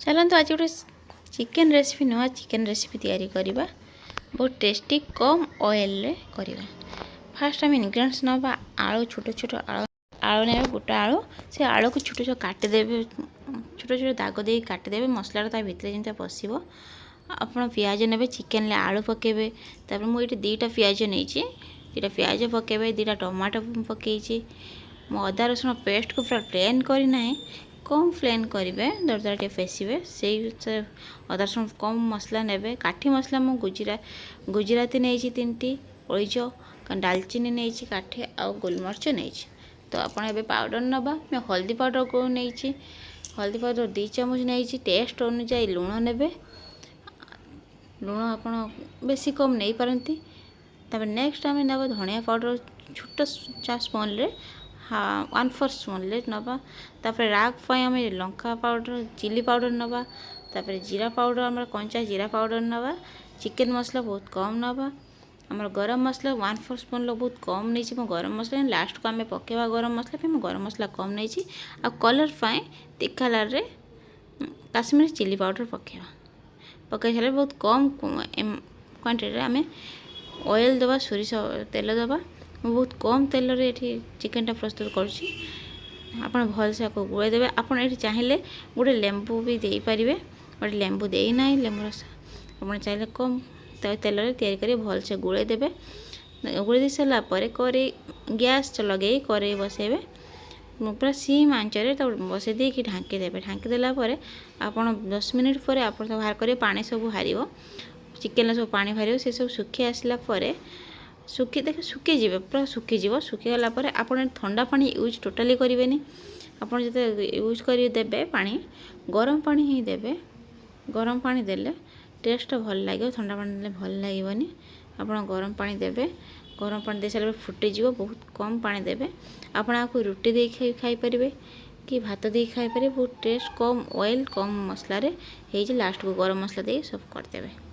चलते आज गोटे चिकेन रेसिपी नुआ चिकेन रेसिपी तैयारी करवा बहुत टेस्टी कम ऑयल रे करवा। फास्ट आम इनग्रेडिएंट्स नवा आलू छोट छोट आलू ने गोटे आलू से आलू को छोट छोट काटिदेवे छोट छोट दाग दे काटिदेवे मसला ता भितर जमी पशिब। आपड़ पियाज ने चिकेन आलू पकेबे तापर मुझे दुईटा पियाज नहीं दुईटा पियाज पकेबे दुईटा टमाटो पकई मो अदा रसुण पेस्ट को पूरा प्लेन करना कम प्लेन करेंगे दरदरा टे फेसिबे से अदा रसुण कम मसला ने काठी मसला मु गुजराती नहीं तीन ओइज डालचीनी नहीं काठी आ गोलमर्च नहीं। तो आपड़ ए पाउडर नवा मैं हल्दी पाउडर को नहीं हल्दी पाउडर 2 चामच नहीं टेस्ट अनुसार लुण ने लुण आप बेसी कम नहीं पारती। तब नेक्स्ट आम नवा धनिया पाउडर छोट स्पून रे 1/4 स्पून ले नवा। तापर राग आम लंका पाउडर चिली पाउडर नवा। तापर जीरा पाउडर आम कंचा जीरा पाउडर नवा। चिकेन मसला बहुत कम नवा। आम गरम मसला 1/4 स्पून लो बहुत कम नहीं मो गरम मसला लास्ट को आम पकेवा गरम मसला पे गरम मसला कम नहीं आ कलर तीखा कलर रे काश्मीरी चिली पाउडर पकेवा पकई सारे बहुत कम क्वांटिटी आम ऑयल दबा सोरिष तेल दबा बहुत कम तेल रे चिकेन टा प्रस्तुत करुँची। आप भल से गुड़ाई देवे आप चाहिए गोटे लेंबू भी दे पारे गोटे लेंबू देना लेंबू रस आप चाहिए कम तेल तैयारी करें भल से गुड़ाई देवे। गुड़ाई दे सारापर कड़े गैस लगे कड़े बसैबे पूरा सीम आंचरे बसई देकी ढांकीदेवे ढांकीदेला आप 10 मिनिट पर आप बाहर करेंगे पानी सब हार चिकेन सब पानी बाहर से सब सुखी आसला सुखी देखे सुखीजी पूरा सुखीज सुखीगला आप ठंडा पानी यूज टोटाली करेंगे आप जो यूज करदे पानी गरम पानी ही देवे गरम पानी देले टेस्ट भल लगे ठंडा पानी देले भल लगेनि आप गरम पानी देवे गरम पानी दे सारे फुटीज बहुत कम पानी देवे आप रुटी दे खाई पारे कि भात दे खाई पारे बहुत टेस्ट कम ऑयल कम मसला रे लास्ट को गरम मसला दे सब करदेवे।